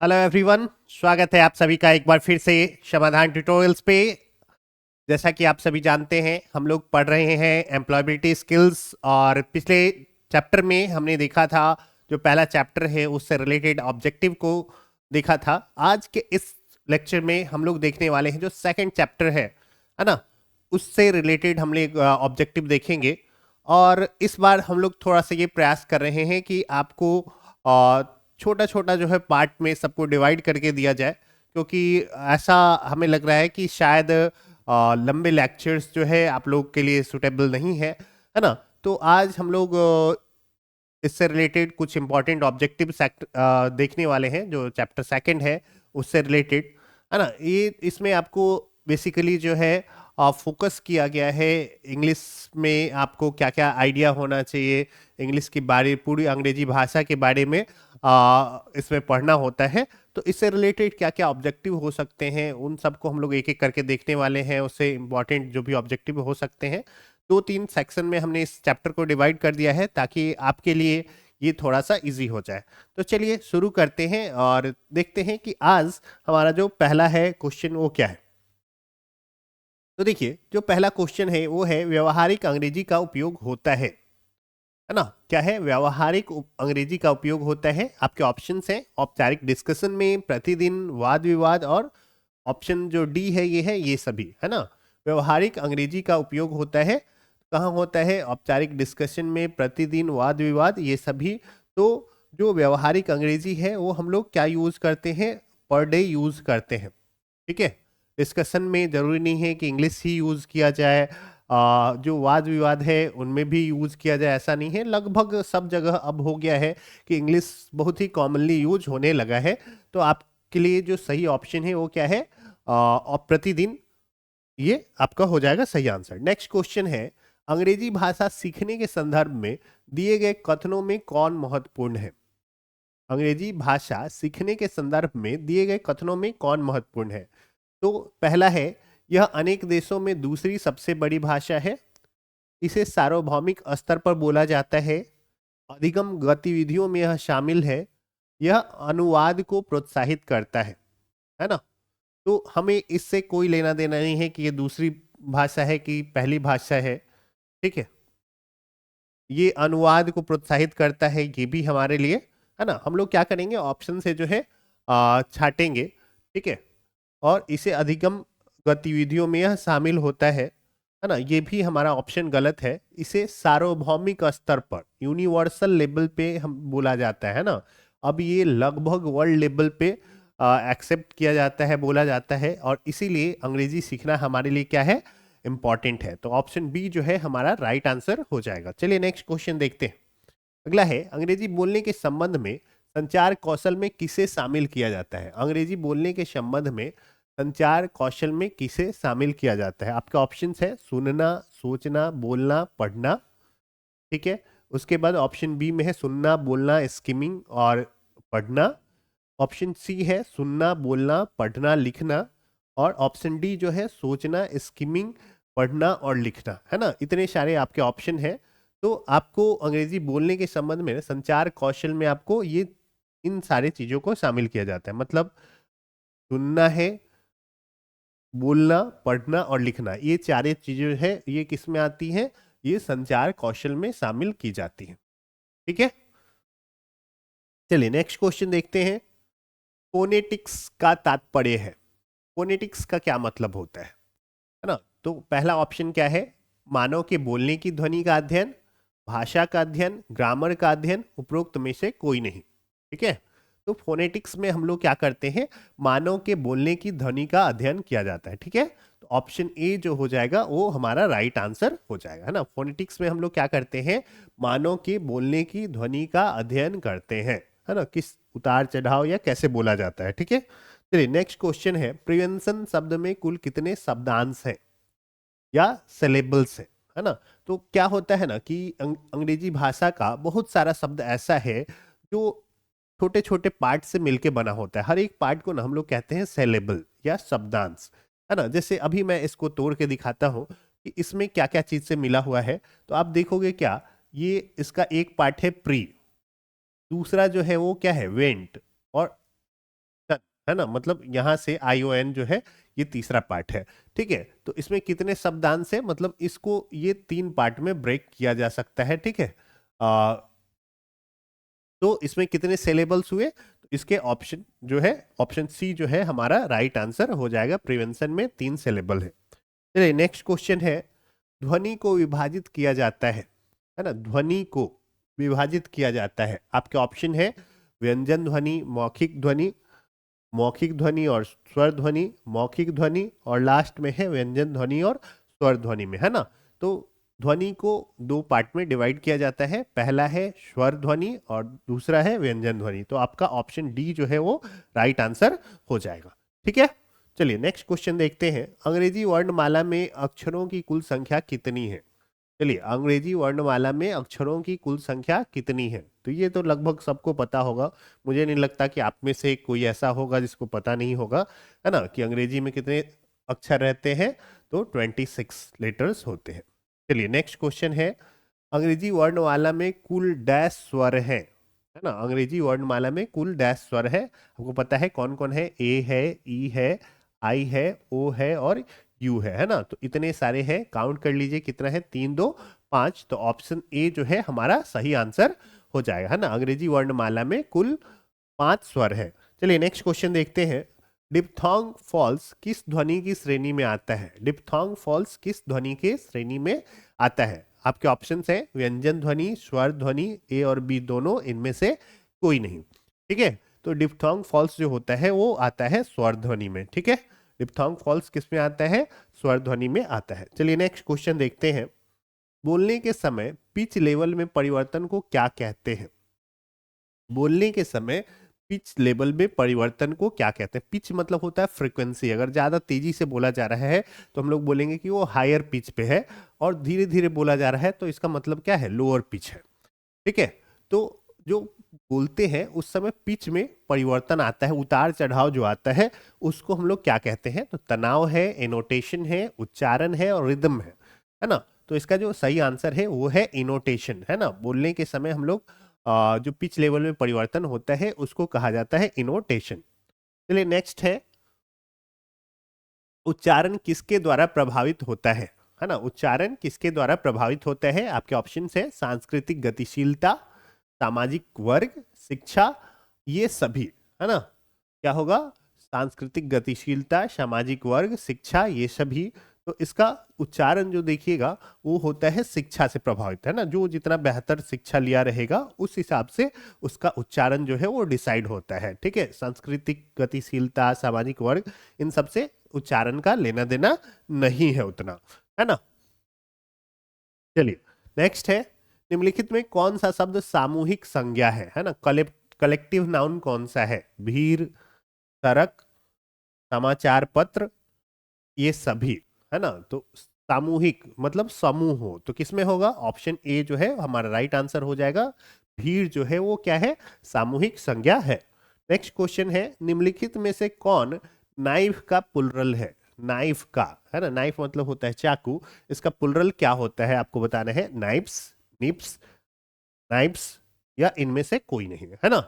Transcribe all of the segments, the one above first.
Hello everyone, स्वागत है आप सभी का एक बार फिर से समाधान ट्यूटोरियल्स पे। जैसा कि आप सभी जानते हैं, हम लोग पढ़ रहे हैं एम्प्लॉयबिलिटी स्किल्स। और पिछले चैप्टर में हमने देखा था, जो पहला चैप्टर है उससे रिलेटेड ऑब्जेक्टिव को देखा था। आज के इस लेक्चर में हम लोग देखने वाले हैं जो सेकंड चैप्टर है ना, उससे रिलेटेड हम लोग ऑब्जेक्टिव देखेंगे। और इस बार हम लोग थोड़ा सा ये प्रयास कर रहे हैं कि आपको छोटा छोटा जो है पार्ट में सबको डिवाइड करके दिया जाए, क्योंकि ऐसा हमें लग रहा है कि शायद लंबे लेक्चर्स जो है आप लोग के लिए सुटेबल नहीं है ना। तो आज हम लोग इससे रिलेटेड कुछ इंपॉर्टेंट ऑब्जेक्टिव देखने वाले हैं, जो चैप्टर सेकंड है उससे रिलेटेड है ना। ये इसमें आपको बेसिकली जो है फोकस किया गया है इंग्लिश में आपको क्या क्या आइडिया होना चाहिए, इंग्लिश के बारे, पूरी अंग्रेजी भाषा के बारे में इसमें पढ़ना होता है। तो इससे रिलेटेड क्या क्या ऑब्जेक्टिव हो सकते हैं उन सबको हम लोग एक एक करके देखने वाले हैं। उससे इम्पॉर्टेंट जो भी ऑब्जेक्टिव हो सकते हैं, दो तीन सेक्शन में हमने इस चैप्टर को डिवाइड कर दिया है ताकि आपके लिए ये थोड़ा सा इजी हो जाए। तो चलिए शुरू करते हैं और देखते हैं कि आज हमारा जो पहला है क्वेश्चन वो क्या है। तो देखिए, जो पहला क्वेश्चन है वो है व्यवहारिक अंग्रेजी का उपयोग होता है ना। क्या है? व्यावहारिक अंग्रेजी का उपयोग होता है। आपके ऑप्शंस हैं औपचारिक डिस्कशन में, प्रतिदिन, वाद विवाद, और ऑप्शन जो डी है ये है, ये सभी है ना। व्यवहारिक अंग्रेजी का उपयोग होता है, कहाँ होता है? औपचारिक डिस्कशन में, प्रतिदिन, वाद विवाद, ये सभी। तो जो व्यवहारिक अंग्रेजी है वो हम लोग क्या यूज करते हैं? पर डे यूज करते हैं। ठीक है। डिस्कशन में जरूरी नहीं है कि इंग्लिश ही यूज किया जाए, जो वाद विवाद है उनमें भी यूज किया जाए ऐसा नहीं है। लगभग सब जगह अब हो गया है कि इंग्लिश बहुत ही कॉमनली यूज होने लगा है। तो आपके लिए जो सही ऑप्शन है वो क्या है? और प्रतिदिन, ये आपका हो जाएगा सही आंसर। नेक्स्ट क्वेश्चन है, अंग्रेजी भाषा सीखने के संदर्भ में दिए गए कथनों में कौन महत्वपूर्ण है? अंग्रेजी भाषा सीखने के संदर्भ में दिए गए कथनों में कौन महत्वपूर्ण है? तो पहला है, यह अनेक देशों में दूसरी सबसे बड़ी भाषा है, इसे सार्वभौमिक स्तर पर बोला जाता है, अधिगम गतिविधियों में यह शामिल है, यह अनुवाद को प्रोत्साहित करता है ना। तो हमें इससे कोई लेना देना नहीं है कि ये दूसरी भाषा है कि पहली भाषा है। ठीक है। ये अनुवाद को प्रोत्साहित करता है, ये भी हमारे लिए है ना। हम लोग क्या करेंगे? ऑप्शन से जो है छाटेंगे। ठीक है। और इसे अधिगम गतिविधियों में यह शामिल होता है ना, ये भी हमारा ऑप्शन गलत है। इसे सार्वभौमिक स्तर पर, यूनिवर्सल लेवल पे हम बोला जाता है ना। अब ये लगभग वर्ल्ड लेवल पे एक्सेप्ट किया जाता है, बोला जाता है, और इसीलिए अंग्रेजी सीखना हमारे लिए क्या है? इंपॉर्टेंट है। तो ऑप्शन बी जो है हमारा राइट आंसर हो जाएगा। चलिए नेक्स्ट क्वेश्चन देखते हैं। अगला है, अंग्रेजी बोलने के संबंध में संचार कौशल में किसे शामिल किया जाता है? अंग्रेजी बोलने के संबंध में संचार कौशल में किसे शामिल किया जाता है? आपके ऑप्शंस है सुनना, सोचना, बोलना, पढ़ना। ठीक है। उसके बाद ऑप्शन बी में है सुनना, बोलना, स्किमिंग और पढ़ना। ऑप्शन सी है सुनना, बोलना, पढ़ना, लिखना। और ऑप्शन डी जो है सोचना, स्किमिंग, पढ़ना और लिखना, है ना। इतने सारे आपके ऑप्शन है। तो आपको अंग्रेजी बोलने के संबंध में संचार कौशल में आपको ये इन सारे चीजों को शामिल किया जाता है। मतलब सुनना है, बोलना, पढ़ना और लिखना, ये चारे चीजें हैं, ये किस में आती हैं? ये संचार कौशल में शामिल की जाती है। ठीक है। चलिए नेक्स्ट क्वेश्चन देखते हैं। फोनेटिक्स का तात्पर्य है, फोनेटिक्स का क्या मतलब होता है ना। तो पहला ऑप्शन क्या है? मानव के बोलने की ध्वनि का अध्ययन, भाषा का अध्ययन, ग्रामर का अध्ययन, उपरोक्त में से कोई नहीं। ठीक है। तो फोनेटिक्स में हम लोग क्या करते हैं? मानव के बोलने की ध्वनि का अध्ययन किया जाता है। ठीक है। तो ऑप्शन ए जो हो जाएगा वो हमारा राइट आंसर हो जाएगा, है ना। फोनेटिक्स में हम लोग क्या करते हैं? मानव के बोलने की ध्वनि का अध्ययन करते हैं, है ना, किस उतार चढ़ाव या कैसे बोला जाता है। ठीक है। चलिए नेक्स्ट क्वेश्चन है, प्रिवेंशन शब्द में कुल कितने शब्दांश हैं या सिलेबल्स है ना। तो क्या होता है ना कि अंग्रेजी भाषा का बहुत सारा शब्द ऐसा है जो छोटे छोटे पार्ट से मिलके बना होता है। हर एक पार्ट को ना हम लोग कहते हैं सिलेबल या शब्दांश, है ना। जैसे अभी मैं इसको तोड़ के दिखाता हूँ कि इसमें क्या क्या चीज से मिला हुआ है। तो आप देखोगे क्या, ये इसका एक पार्ट है प्री, दूसरा जो है वो क्या है? वेंट, और है ना, मतलब यहाँ से ION जो है ये तीसरा पार्ट है। ठीक है, तो इसमें कितने शब्दांश है, मतलब इसको ये 3 पार्ट में ब्रेक किया जा सकता है। ठीक है, तो इसमें कितने सिलेबल्स हुए, तो इसके ऑप्शन जो है, ऑप्शन सी जो है हमारा राइट आंसर हो जाएगा। प्रिवेंशन में 3 सिलेबल है। चलिए नेक्स्ट क्वेश्चन है, ध्वनि को विभाजित किया जाता है ना, ध्वनि को विभाजित किया जाता है। आपके ऑप्शन है व्यंजन ध्वनि, मौखिक ध्वनि, मौखिक ध्वनि और स्वर ध्वनि, मौखिक ध्वनि, और लास्ट में है व्यंजन ध्वनि और स्वर ध्वनि में, है ना। तो ध्वनि को 2 पार्ट में डिवाइड किया जाता है, पहला है स्वर ध्वनि और दूसरा है व्यंजन ध्वनि। तो आपका ऑप्शन डी जो है वो राइट आंसर हो जाएगा। ठीक है, चलिए नेक्स्ट क्वेश्चन देखते हैं, अंग्रेजी वर्णमाला में अक्षरों की कुल संख्या कितनी है। चलिए, अंग्रेजी वर्णमाला में अक्षरों की कुल संख्या कितनी है, तो ये तो लगभग सबको पता होगा। मुझे नहीं लगता कि आप में से कोई ऐसा होगा जिसको पता नहीं होगा, है ना, कि अंग्रेजी में कितने अक्षर रहते हैं, तो 26 लेटर्स होते हैं। चलिए नेक्स्ट क्वेश्चन है, अंग्रेजी वर्णमाला में कुल डैश स्वर है ना, अंग्रेजी वर्णमाला में कुल डैश स्वर है। आपको पता है कौन कौन है, ए है, ई है, आई है, ओ है और यू है ना। तो इतने सारे हैं, काउंट कर लीजिए कितना है, 3 2 5। तो ऑप्शन ए जो है हमारा सही आंसर हो जाएगा, है ना। अंग्रेजी वर्णमाला में कुल 5 स्वर है। चलिए नेक्स्ट क्वेश्चन देखते हैं, डिप्थोंग फॉल्स किस ध्वनि की श्रेणी में आता है, डिप्थोंग फॉल्स किस ध्वनि के श्रेणी में आता है। आपके ऑप्शंस हैं व्यंजन ध्वनि, स्वर ध्वनि, ए और बी दोनों, इनमें से कोई नहीं। ठीक है, तो डिप्थोंग फॉल्स जो होता है वो आता है स्वर ध्वनि में। ठीक है, डिप्थोंग फॉल्स किस में आता है, स्वर ध्वनि में आता है। चलिए नेक्स्ट क्वेश्चन देखते हैं, बोलने के समय पिच लेवल में परिवर्तन को क्या कहते हैं, बोलने के समय पिच लेवल में परिवर्तन को क्या कहते हैं। पिच मतलब होता है फ्रीक्वेंसी, अगर ज्यादा तेजी से बोला जा रहा है तो हम लोग बोलेंगे कि वो हायर पिच पे है, और धीरे धीरे बोला जा रहा है तो इसका मतलब क्या है, लोअर पिच है। ठीक है, तो जो बोलते हैं उस समय पिच में परिवर्तन आता है, उतार चढ़ाव जो आता है उसको हम लोग क्या कहते हैं, तो तनाव है, एनोटेशन है, उच्चारण है और रिदम है ना। तो इसका जो सही आंसर है वो है इनोटेशन, है ना। बोलने के समय हम लोग जो पिच लेवल में परिवर्तन होता है उसको कहा जाता है इनोटेशन। चलिए नेक्स्ट है, उच्चारण किसके द्वारा प्रभावित होता है ना, उच्चारण किसके द्वारा प्रभावित होता है। आपके ऑप्शन है सांस्कृतिक गतिशीलता, सामाजिक वर्ग, शिक्षा, ये सभी, है ना। क्या होगा, सांस्कृतिक गतिशीलता, सामाजिक वर्ग, शिक्षा, ये सभी। तो इसका उच्चारण जो देखिएगा वो होता है शिक्षा से प्रभावित, है ना। जो जितना बेहतर शिक्षा लिया रहेगा उस हिसाब से उसका उच्चारण जो है वो डिसाइड होता है। ठीक है, सांस्कृतिक गतिशीलता, सामाजिक वर्ग, इन सब से उच्चारण का लेना देना नहीं है उतना, है ना। चलिए नेक्स्ट है, निम्नलिखित में कौन सा शब्द सामूहिक संज्ञा है ना, कलेक्टिव नाउन कौन सा है, भीड़, सड़क, समाचार पत्र, ये सभी, है ना। तो सामूहिक मतलब समूह हो तो किसमें होगा, ऑप्शन ए जो है हमारा राइट आंसर हो जाएगा। भीड़ जो है वो क्या है, सामूहिक संज्ञा है। नेक्स्ट क्वेश्चन है, निम्नलिखित में से कौन नाइफ का प्लुरल है, नाइफ का, है ना, नाइफ मतलब होता है चाकू, इसका प्लुरल क्या होता है आपको बताना है, नाइफ्स, निप्स, नाइफ्स, या इनमें से कोई नहीं है ना।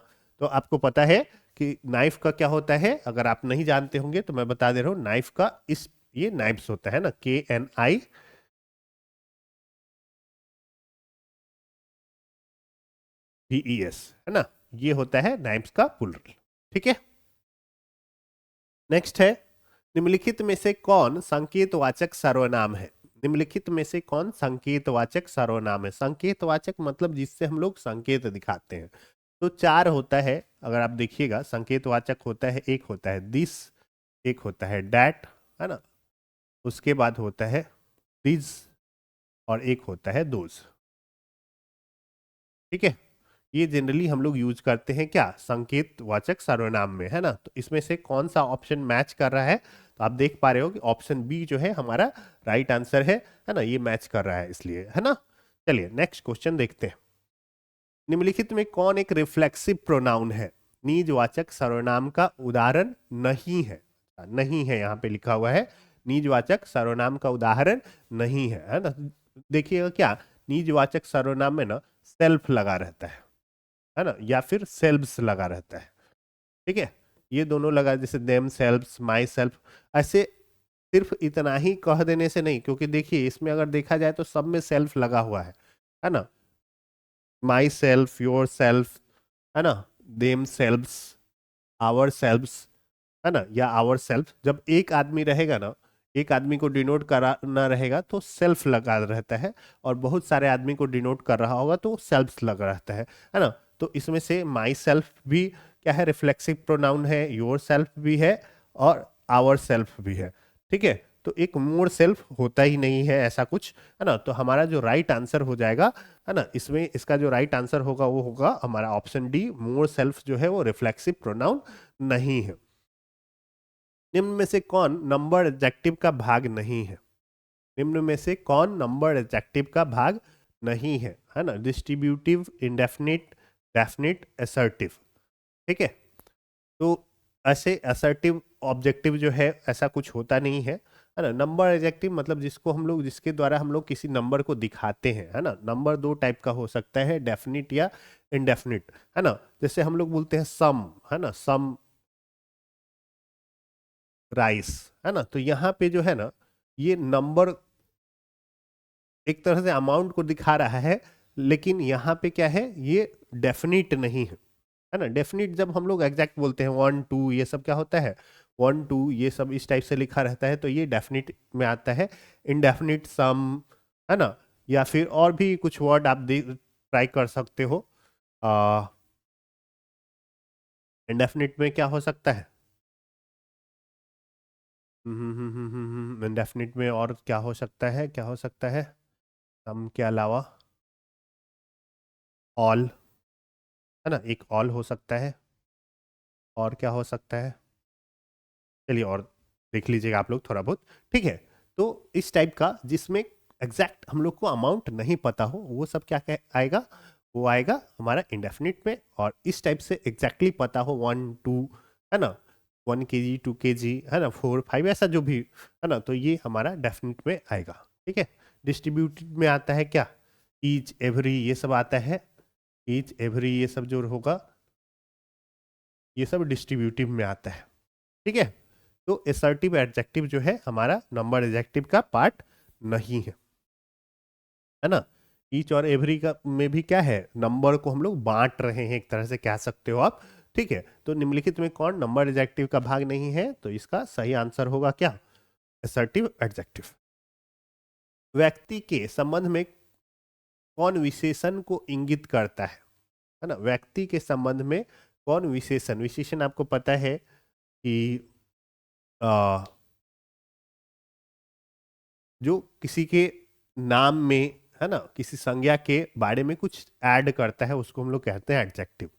तो आपको पता है कि नाइफ का क्या होता है, अगर आप नहीं जानते होंगे तो मैं बता दे रहा हूँ, नाइफ का इस, ये नाइफ्स होता है ना, KNIVES, है ना, ये होता है नाइफ्स का प्लुरल। ठीक है, नेक्स्ट है, निम्नलिखित में से कौन संकेतवाचक सर्वनाम है, निम्नलिखित में से कौन संकेतवाचक सर्वनाम है। संकेतवाचक मतलब जिससे हम लोग संकेत दिखाते हैं। तो 4 होता है, अगर आप देखिएगा संकेतवाचक होता है, एक होता है दिस, एक होता है डैट, है ना, उसके बाद होता है दिस, और एक होता है दोज। ठीक है, ये जनरली हम लोग यूज करते हैं क्या, संकेतवाचक सर्वनाम में, है ना। तो इसमें से कौन सा ऑप्शन मैच कर रहा है, तो आप देख पा रहे हो कि ऑप्शन बी जो है हमारा राइट आंसर है ना, ये मैच कर रहा है इसलिए, है ना। चलिए नेक्स्ट क्वेश्चन देखते हैं, निम्नलिखित में कौन एक रिफ्लेक्सिव प्रोनाउन है, निजवाचक सर्वनाम का उदाहरण नहीं है, नहीं है यहाँ पे लिखा हुआ है, निजवाचक सर्वनाम का उदाहरण नहीं है ना। देखिएगा क्या, निजवाचक सर्वनाम में ना सेल्फ लगा रहता है ना, या फिर सेल्व्स लगा रहता है। ठीक है, ये दोनों लगा, जैसे देम सेल्फ्स, माई सेल्फ, ऐसे सिर्फ इतना ही कह देने से नहीं, क्योंकि देखिए इसमें अगर देखा जाए तो सब में सेल्फ लगा हुआ है ना। माई सेल्फ, योर सेल्फ, है ना, देम सेल्फ्स, आवर सेल्फ्स, है ना, या आवर सेल्फ। जब एक आदमी रहेगा ना, एक आदमी को डिनोट कराना रहेगा तो सेल्फ लगा रहता है, और बहुत सारे आदमी को डिनोट कर रहा होगा तो सेल्फ्स लगा रहता है ना। तो इसमें से माई सेल्फ भी क्या है, रिफ्लेक्सिव प्रोनाउन है, योर सेल्फ भी है, और आवर सेल्फ भी है। ठीक है, तो एक मोर सेल्फ होता ही नहीं है ऐसा कुछ, है ना। तो हमारा जो राइट आंसर हो जाएगा, है ना, इसमें इसका जो राइट आंसर होगा वो होगा हमारा ऑप्शन डी, मोर सेल्फ जो है वो रिफ्लेक्सिव प्रोनाउन नहीं है। निम्न में से कौन नंबर एडजेक्टिव का भाग नहीं है? निम्न में से कौन नंबर एडजेक्टिव का भाग नहीं है ना? Distributive, indefinite, definite, assertive. ठीक है, तो ऐसे असर्टिव ऑब्जेक्टिव जो है ऐसा कुछ होता नहीं है ना। नंबर एडजेक्टिव मतलब जिसको हम लोग, जिसके द्वारा हम लोग किसी नंबर को दिखाते हैं, है ना। नंबर दो टाइप का हो सकता है, डेफिनिट या इनडेफिनिट, है ना। जैसे हम लोग बोलते हैं सम, है ना, सम राइस, है ना। तो यहाँ पे जो है ना, ये नंबर एक तरह से अमाउंट को दिखा रहा है, लेकिन यहाँ पे क्या है, ये डेफिनिट नहीं है ना। डेफिनिट जब हम लोग एग्जैक्ट बोलते हैं, 1 2 ये सब क्या होता है, 1 2 ये सब इस टाइप से लिखा रहता है, तो ये डेफिनिट में आता है। इनडेफिनिट सम, है ना, या फिर और भी कुछ वर्ड आप ट्राई कर सकते हो। इनडेफिनिट में क्या हो सकता है, इनडेफिनिट में और क्या हो सकता है, क्या हो सकता है सम के अलावा? ऑल, है ना, एक ऑल हो सकता है। और क्या हो सकता है, चलिए और देख लीजिएगा आप लोग थोड़ा बहुत। ठीक है, तो इस टाइप का जिसमें एग्जैक्ट हम लोग को अमाउंट नहीं पता हो, वो सब क्या आएगा, वो आएगा हमारा इंडेफिनिट में। और इस टाइप से एग्जैक्टली पता हो, 1 2, है ना, 1 kg 2 kg, है ना, 4 5, ऐसा जो भी, है ना, तो ये हमारा डेफिनिट में आएगा। ठीक है, डिस्ट्रीब्यूटेड में आता है क्या, ईच एवरी, ये सब आता है, ईच एवरी ये सब जो होगा, ये सब डिस्ट्रीब्यूटिव में आता है। ठीक है, तो असर्टिव एडजेक्टिव जो है हमारा नंबर एडजेक्टिव का पार्ट नहीं है ना। ईच और एवरी का में भी क्या है, नंबर को हम लोग बांट रहे हैं, एक तरह से कह सकते हो आप। ठीक है, तो निम्नलिखित में कौन नंबर एडजेक्टिव का भाग नहीं है, तो इसका सही आंसर होगा क्या, असर्टिव एडजेक्टिव। व्यक्ति के संबंध में कौन विशेषण को इंगित करता है ना। व्यक्ति के संबंध में कौन विशेषण, विशेषण आपको पता है कि आ, जो किसी के नाम में, है ना, किसी संज्ञा के बारे में कुछ ऐड करता है, उसको हम लोग कहते हैं एडजेक्टिव।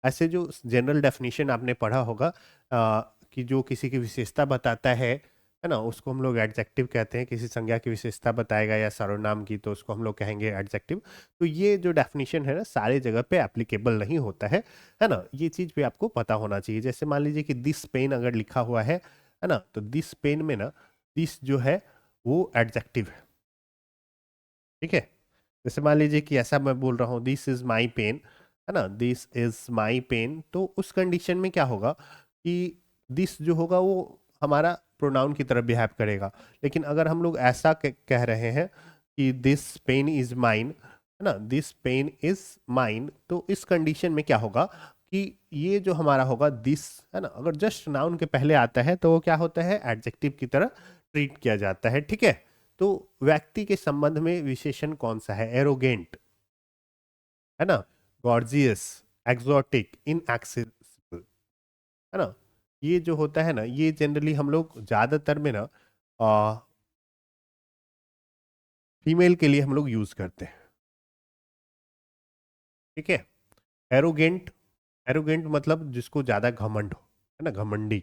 ऐसे जो जनरल डेफिनेशन आपने पढ़ा होगा, कि जो किसी की विशेषता बताता है ना, उसको हम लोग एडजेक्टिव कहते हैं। किसी संज्ञा की विशेषता बताएगा या सर्वनाम की, तो उसको हम लोग कहेंगे एडजेक्टिव। तो ये जो डेफिनेशन है ना, सारे जगह पे एप्लीकेबल नहीं होता है ना। ये चीज भी आपको पता होना चाहिए। जैसे मान लीजिए कि दिस पेन अगर लिखा हुआ है ना, तो दिस पेन में ना, दिस जो है वो एडजेक्टिव है। ठीक है, जैसे मान लीजिए कि ऐसा मैं बोल रहा हूँ, दिस इज माई पेन, है ना, दिस इज माई पेन, तो उस कंडीशन में क्या होगा कि दिस जो होगा वो हमारा प्रोनाउन की तरह बिहेव करेगा। लेकिन अगर हम लोग ऐसा कह रहे हैं कि दिस पेन इज माइन, है ना, दिस पेन इज माइन, तो इस कंडीशन में क्या होगा कि ये जो हमारा होगा दिस, है ना, अगर जस्ट नाउन के पहले आता है तो वो क्या होता है, एडजेक्टिव की तरह ट्रीट किया जाता है। ठीक है, तो व्यक्ति के संबंध में विशेषण कौन सा है, एरोगेंट, है ना, गॉर्जियस, एक्सोटिक, इनएक्सेसिबल, है ना। ये जो होता है ना, ये जनरली हम लोग ज्यादातर में ना फीमेल के लिए हम लोग यूज करते हैं। ठीक है, एरोगेंट, एरोगेंट मतलब जिसको ज्यादा घमंड हो, है ना, घमंडी,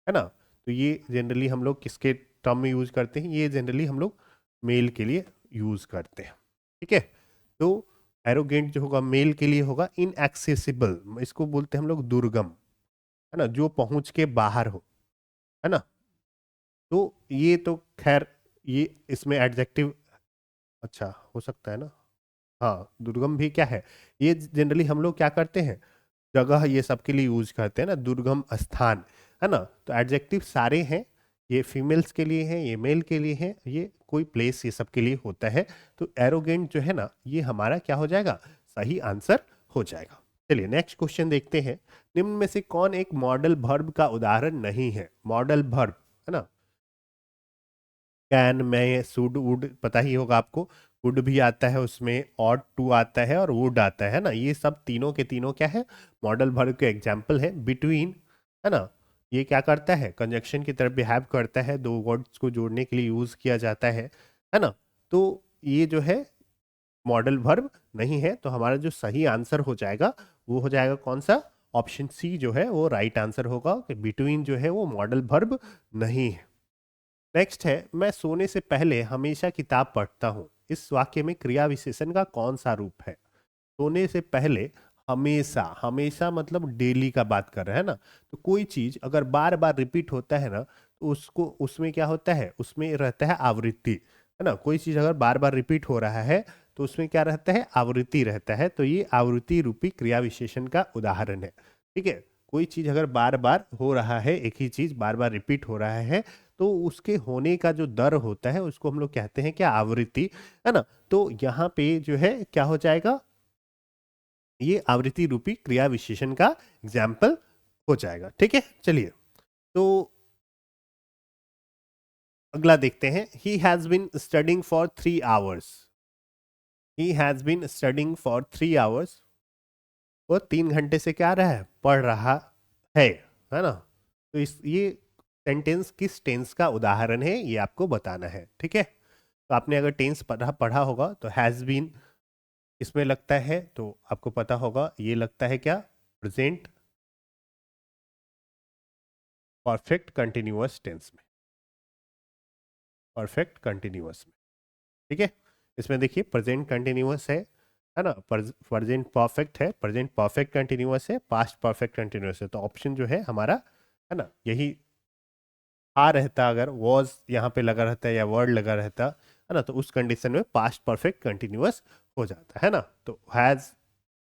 है ना। तो ये जनरली हम लोग किसके टर्म में यूज करते हैं, ये जनरली हम लोग मेल के लिए यूज करते हैं। ठीक है, तो एरोगेंट जो होगा मेल के लिए होगा। इनएक्सेसिबल, इसको बोलते हैं हम लोग दुर्गम, है ना, जो पहुंच के बाहर हो, है ना। तो ये तो खैर, ये इसमें एडजेक्टिव अच्छा हो सकता है ना। हाँ, दुर्गम भी क्या है, ये जनरली हम लोग क्या करते हैं, जगह ये सब के लिए यूज करते हैं ना, दुर्गम स्थान, है ना। तो एडजेक्टिव सारे हैं, ये फीमेल्स के लिए है, ये मेल के लिए है, ये कोई प्लेस ये सब के लिए होता है। तो एरोगेंट जो है ना, ये हमारा क्या हो जाएगा, सही आंसर हो जाएगा। चलिए नेक्स्ट क्वेश्चन देखते हैं। निम्न में से कौन एक मॉडल वर्ब का उदाहरण नहीं है? मॉडल वर्ब, है ना, कैन, मैं, शुड, वुड, पता ही होगा आपको। वुड भी आता है उसमें, ऑट टू आता है और वुड आता है ना। ये सब तीनों के तीनों क्या है, मॉडल वर्ब के एग्जाम्पल है। बिटवीन, है ना, ये क्या करता है, कंजक्शन की तरफ बिहेव करता है, दो वर्ड्स को जोड़ने के लिए यूज किया जाता है ना। तो ये जो है मॉडल वर्ब नहीं है। तो हमारा जो सही आंसर हो जाएगा वो हो जाएगा कौन सा, ऑप्शन सी जो है वो राइट आंसर होगा कि बिटवीन जो है वो मॉडल वर्ब नहीं है। नेक्स्ट है, मैं सोने से पहले हमेशा किताब पढ़ता हूँ। इस वाक्य में क्रिया विशेषण का कौन सा रूप है? सोने से पहले हमेशा, हमेशा मतलब डेली का बात कर रहे हैं ना। तो कोई चीज अगर बार बार रिपीट होता है ना, तो उसको, उसमें क्या होता है, उसमें रहता है आवृत्ति, है ना। कोई चीज अगर बार बार रिपीट हो रहा है तो उसमें क्या रहता है, आवृत्ति रहता है। तो ये आवृत्ति रूपी क्रिया विशेषण का उदाहरण है। ठीक है, कोई चीज अगर बार बार हो रहा है, एक ही चीज बार बार रिपीट हो रहा है, तो उसके होने का जो दर होता है उसको हम लोग कहते हैं क्या, आवृत्ति, है ना। तो यहाँ पे जो है क्या हो जाएगा, ये आवृत्ति रूपी क्रिया विशेषण का एग्जाम्पल हो जाएगा। ठीक है, चलिए तो अगला देखते हैं। He has been studying for 3 hours. He has been studying for 3 hours. वो 3 घंटे से क्या रहा है, पढ़ रहा है ना। तो इस ये सेंटेंस किस टेंस का उदाहरण है, ये आपको बताना है। ठीक है, तो आपने अगर टेंस पढ़ा पढ़ा होगा तो हैज बीन इसमें लगता है, तो आपको पता होगा ये लगता है क्या, प्रेजेंट परफेक्ट कंटिन्यूअस टेंस में, परफेक्ट कंटिन्यूअस में। ठीक है, इसमें देखिए प्रेजेंट कंटिन्यूअस है ना, प्रेजेंट परफेक्ट है, प्रेजेंट परफेक्ट कंटिन्यूअस है, पास्ट परफेक्ट कंटिन्यूअस है। तो ऑप्शन जो है हमारा, है ना, यही आ रहता, अगर वॉज यहाँ पे लगा रहता है या वर्ड लगा रहता है ना, तो उस कंडीशन में पास्ट परफेक्ट कंटिन्यूअस हो जाता है ना। तो हैज,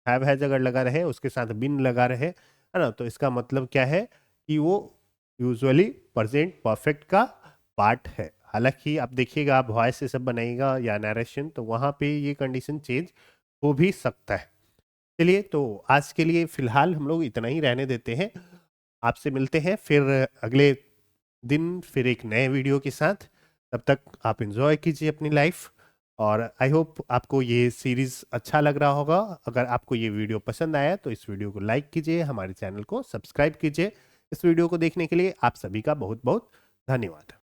हैज अगर लगा रहे, उसके साथ बिन लगा रहे, है ना, तो इसका मतलब क्या है कि वो यूजुअली प्रेजेंट परफेक्ट का पार्ट है। हालांकि आप देखिएगा, आप वॉइस से सब बनाइएगा या नरेशन, तो वहाँ पे ये कंडीशन चेंज हो भी सकता है। चलिए तो आज के लिए फिलहाल हम लोग इतना ही रहने देते हैं। आपसे मिलते हैं फिर अगले दिन, फिर एक नए वीडियो के साथ। तब तक आप एंजॉय कीजिए अपनी लाइफ, और आई होप आपको ये सीरीज अच्छा लग रहा होगा। अगर आपको ये वीडियो पसंद आया तो इस वीडियो को लाइक कीजिए, हमारे चैनल को सब्सक्राइब कीजिए। इस वीडियो को देखने के लिए आप सभी का बहुत बहुत धन्यवाद।